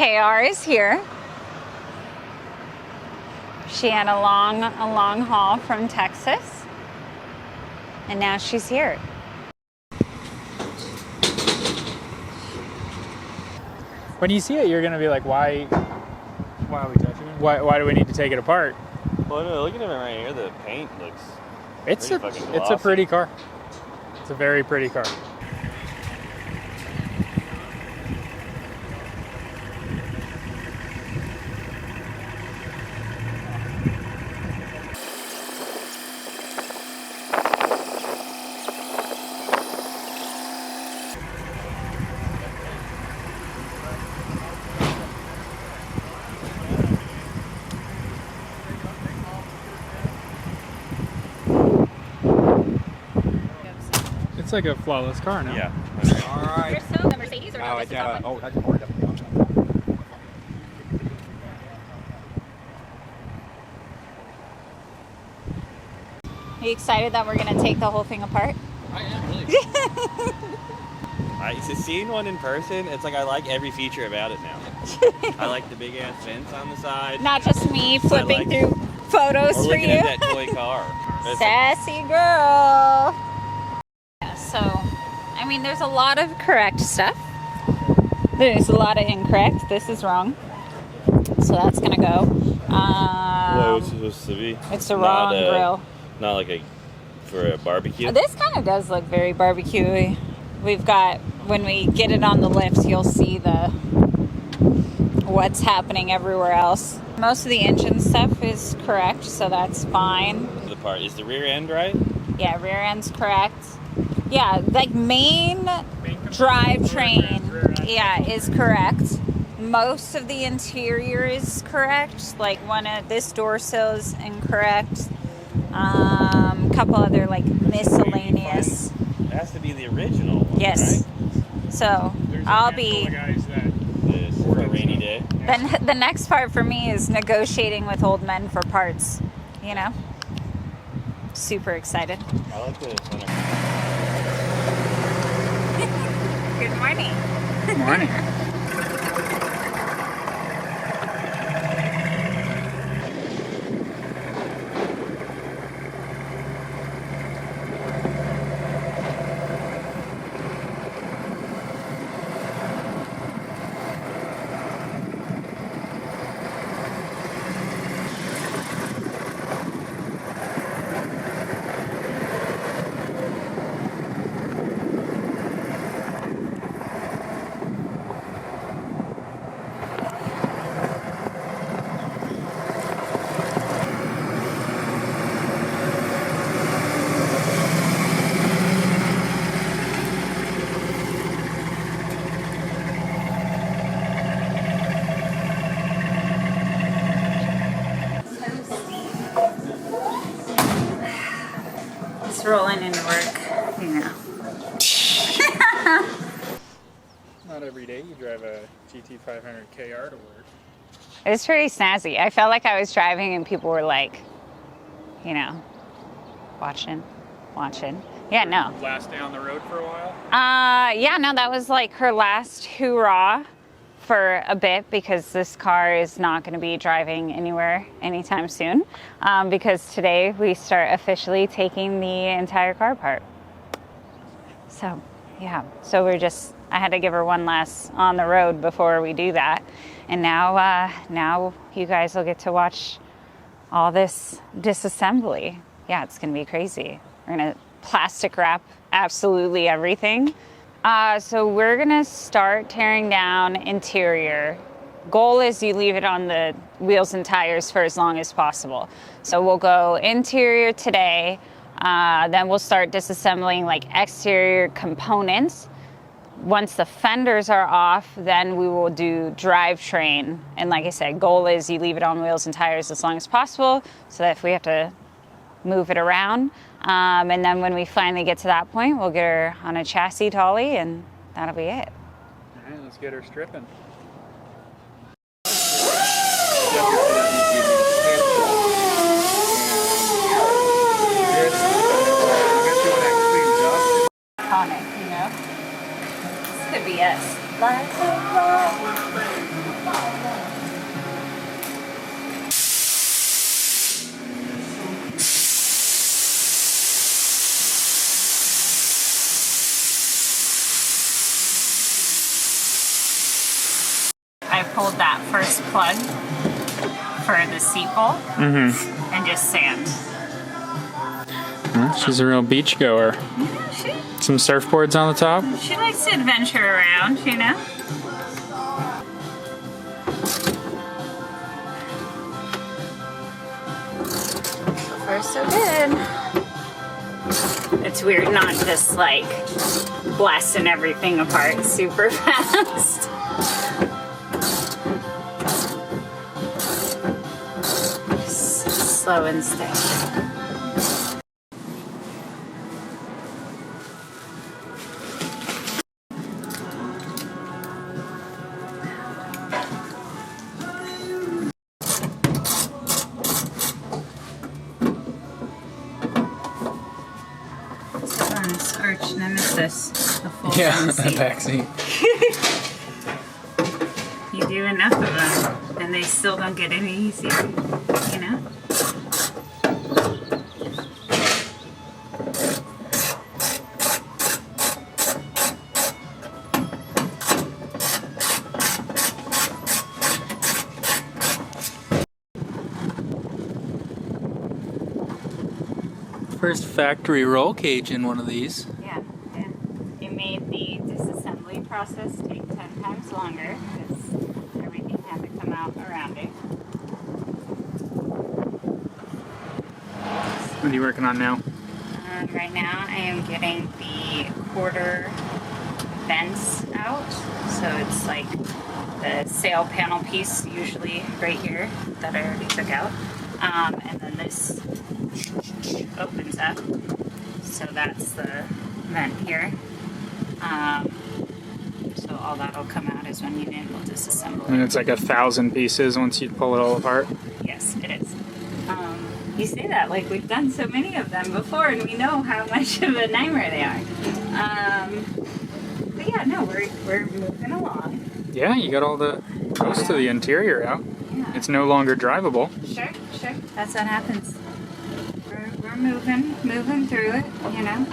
KR is here. She had a long haul from Texas, and now she's here. When you see it, you're gonna be like, why Why are we touching it? why do we need to take it apart? Well, no, look at it right here. The paint looks It's pretty fucking it's a glossy. pretty car. It's a very pretty car. It's like a flawless car now. Yeah. All right. You're still the Mercedes or Oh, no? that's This is oh, that's important. Are you excited that we're gonna take the whole thing apart? I am really. Seeing one in person, it's like I like every feature about it now. I like the big ass fence on the side. Not just me flipping through photos or for looking you. at that toy car. It's Sassy girl. Yeah, so, I mean, there's a lot of correct stuff. There's a lot of incorrect. This is wrong. So that's gonna go. what was it supposed to be? It's the wrong grill. Not like for a barbecue. This kind of does look very barbecue-y. We've got, when we get it on the lift, you'll see what's happening everywhere else. Most of the engine stuff is correct, so that's fine. The part is the rear end right? Yeah, rear end's correct. Yeah, like main drivetrain, yeah, is correct. Most of the interior is correct. Like this door sill is incorrect. A couple other like miscellaneous. It has to be the original one, Yes. right? So I'll be. This for a rainy day. Then the next part for me is negotiating with old men for parts. You know. Super excited. I like the center. Good morning. Good morning. Just rolling into work, you know. Not every day you drive a GT500KR to work. It was pretty snazzy. I felt like I was driving and people were like, you know, watching. Yeah, no. Last day on the road for a while? Yeah, no, that was like her last hoorah for a bit because this car is not going to be driving anywhere anytime soon because today we start officially taking the entire car apart. So, yeah. So I had to give her one last on the road before we do that. And now you guys will get to watch all this disassembly. Yeah, it's going to be crazy. We're going to plastic wrap absolutely everything. So we're gonna start tearing down interior. Goal is you leave it on the wheels and tires for as long as possible. So we'll go interior today, then we'll start disassembling like exterior components. Once the fenders are off, then we will do drivetrain. And like I said, goal is you leave it on wheels and tires as long as possible so that if we have to move it around. And then when we finally get to that point, we'll get her on a chassis dolly and that'll be it. All right, let's get her stripping. Iconic, you know? This could be us. Like a rock. hold that first plug for the seat bolt and just sand. Well, she's a real beach goer. Yeah, Some surfboards on the top. she likes to adventure around, you know? So far, so good. It's weird not just like blasting everything apart super fast. Just slow and steady. Arch nemesis, the full The back seat. You do enough of them, and they still don't get any easier, you know? First factory roll cage in one of these. Yeah. It made the disassembly process take 10 times longer because everything had to come out around it. What are you working on now? Right now I am getting the quarter vents out. So it's like the sail panel piece usually right here that I already took out. And then this opens up. So that's the vent here. So all that'll come out is when you will disassemble And it. it's like 1,000 pieces once you pull it all apart. Yes, it is. You say that like we've done so many of them before and we know how much of a nightmare they are. But yeah, no, we're moving along. Yeah, you got all the most of the interior out. Yeah. It's no longer drivable. Sure. That's what happens. We're moving through it, you know.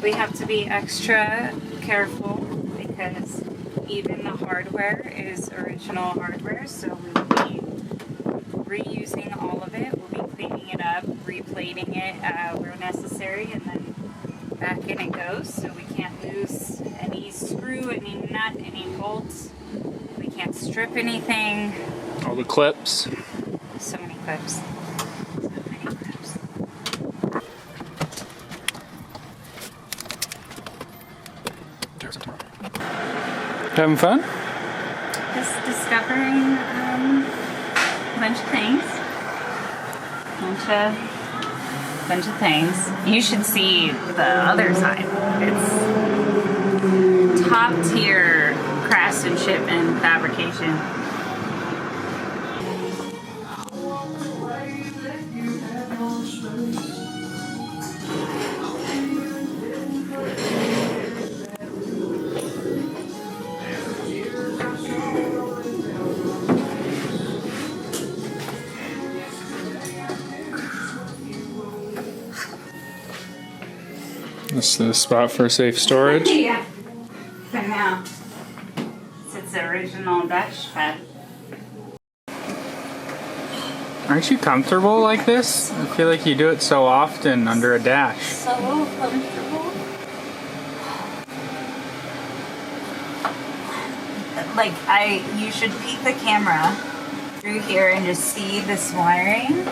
We have to be extra careful because even the hardware is original hardware, so we will be reusing all of it. We'll be cleaning it up, replating it where necessary, and then back in it goes. So we can't lose any screw, any nut, any bolts. We can't strip anything. All the clips. So many clips. So many clips. Having fun? Just discovering a bunch of things. Bunch of things. You should see the other side. It's top tier craftsmanship and fabrication. This is the spot for safe storage. Yeah. For now. It's the original Dutch bed. Aren't you comfortable like this? I feel like you do it so often under a dash. So comfortable. Like you should peek the camera through here and just see this wiring.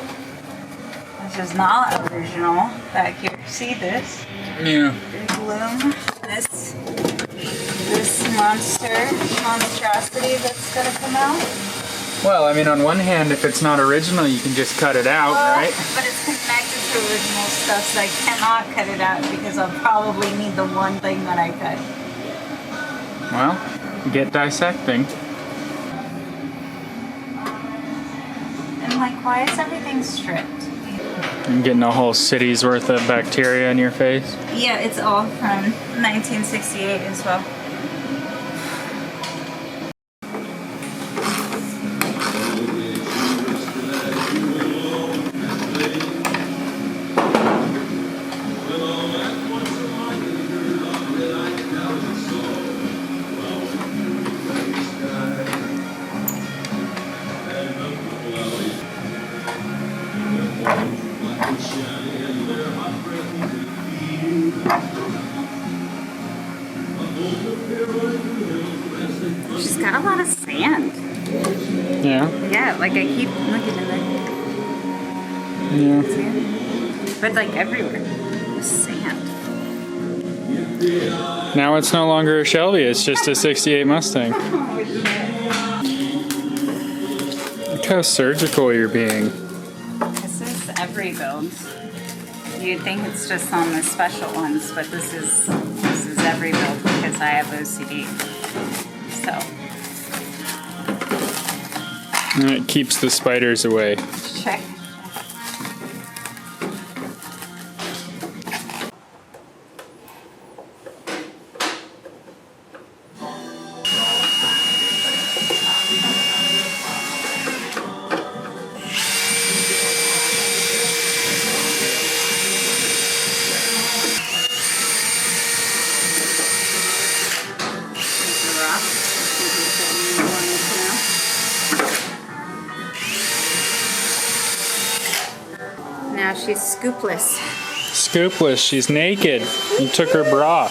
This is not original back here. See this? Yeah. Big loom. This monstrosity that's gonna come out. Well, I mean, on one hand, if it's not original, you can just cut it out, right? But it's connected to original stuff, so I cannot cut it out because I'll probably need the one thing that I cut. Well, get dissecting. And like, why is everything stripped? And getting a whole city's worth of bacteria in your face. Yeah, it's all from 1968 as well. She's got a lot of sand. Yeah. Yeah, like I keep looking at it. Yeah. But like everywhere, there's sand. Now it's no longer a Shelby, it's just a 68 Mustang. Look how surgical you're being. This is every build. You'd think it's just on the special ones, but this is every build because I have OCD. So. And it keeps the spiders away. Check. Now she's scoopless. Scoopless, she's naked. You took her bra.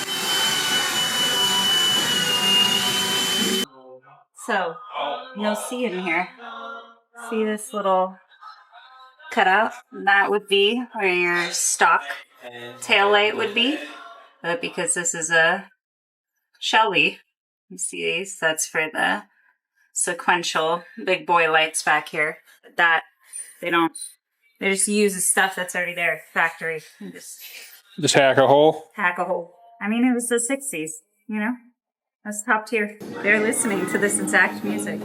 So, you'll see in here, see this little cutout? That would be where your stock tail light would be. But because this is a Shelby, you see these? That's for the sequential big boy lights back here. But that, they just use the stuff that's already there, factory. And Just hack a hole. hack a hole. I mean, it was the 60s, you know? That's top tier. They're listening to this exact music.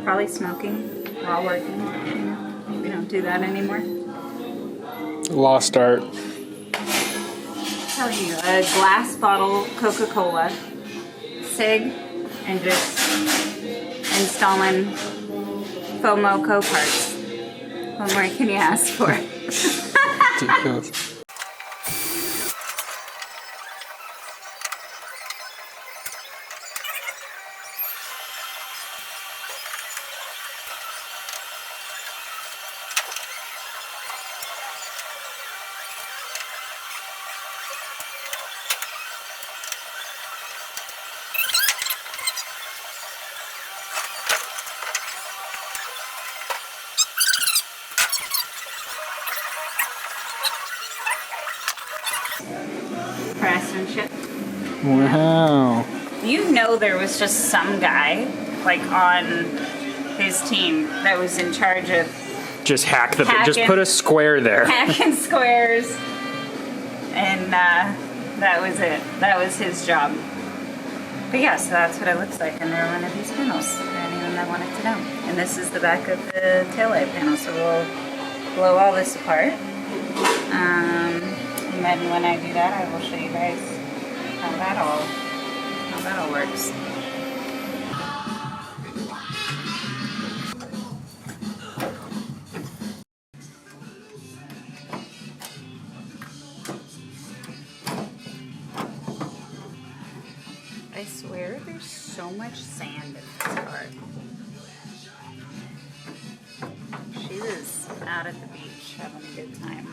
Probably smoking while working. You know? We don't do that anymore. Lost art. I'm telling you, a glass bottle Coca-Cola, cig, and just installing FOMO co-parts. What more can you ask for? Ridiculous. Craftsmanship. Wow. You know there was just some guy, like, on his team that was in charge of Just hack the. Hacking. Just put a square there. hacking squares. And that was it. That was his job. But yeah, so that's what it looks like under one of these panels for anyone that wanted to know. And this is the back of the taillight panel, so we'll blow all this apart. And then when I do that, I will show you guys how that all works. I swear there's so much sand in this car. She was out at the beach having a good time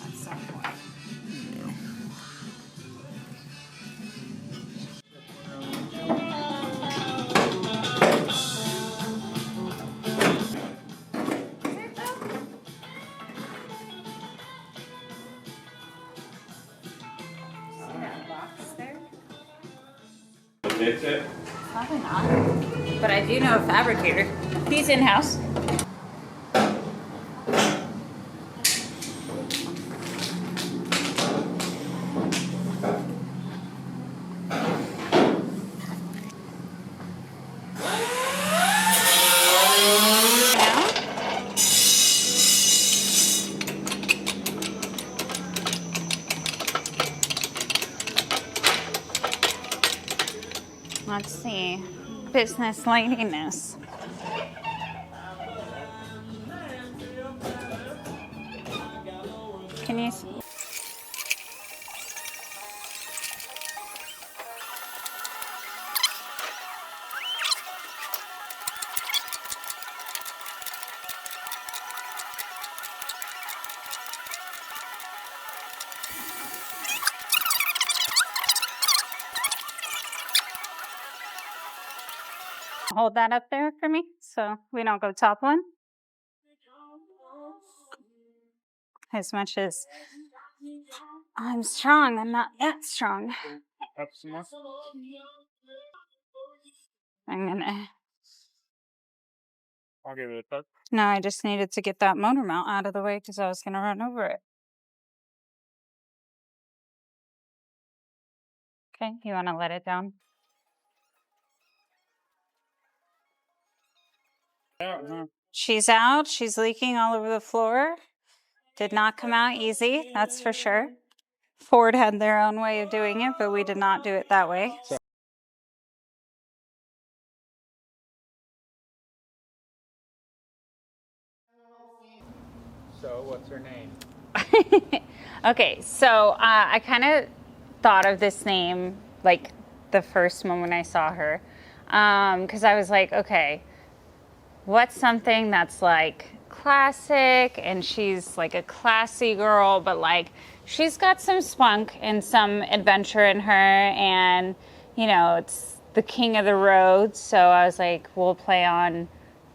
at some point. See that box there? That's it. Probably not. But I do know a fabricator. He's in-house. Let's see. Business lightiness. Can you see? hold that up there for me so we don't go toppling? As much as I'm strong, I'm not that strong. Up some more. I'm gonna... I'll give it a touch. No, I just needed to get that motor mount out of the way because I was gonna run over it. Okay, you wanna let it down? She's out, she's leaking all over the floor. Did not come out easy, that's for sure. Ford had their own way of doing it, but we did not do it that way. So, what's her name? Okay, so I kind of thought of this name like the first moment I saw her. Because I was like, okay, what's something that's like classic and she's like a classy girl, but like she's got some spunk and some adventure in her, and you know, it's the king of the road. So I was like, we'll play on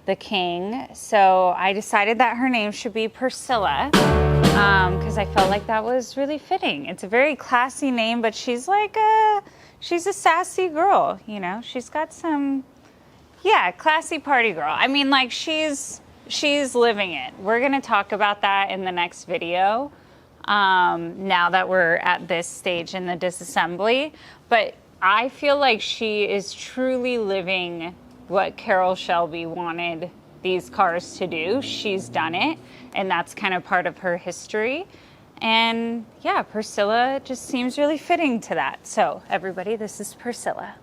the king. So I decided that her name should be Priscilla, because I felt like that was really fitting. It's a very classy name, but she's like she's a sassy girl, you know. She's got some, yeah, classy party girl. I mean, like she's living it. We're gonna talk about that in the next video, now that we're at this stage in the disassembly. But I feel like she is truly living what Carroll Shelby wanted these cars to do. She's done it, and that's kind of part of her history. And yeah, Priscilla just seems really fitting to that. So everybody, this is Priscilla.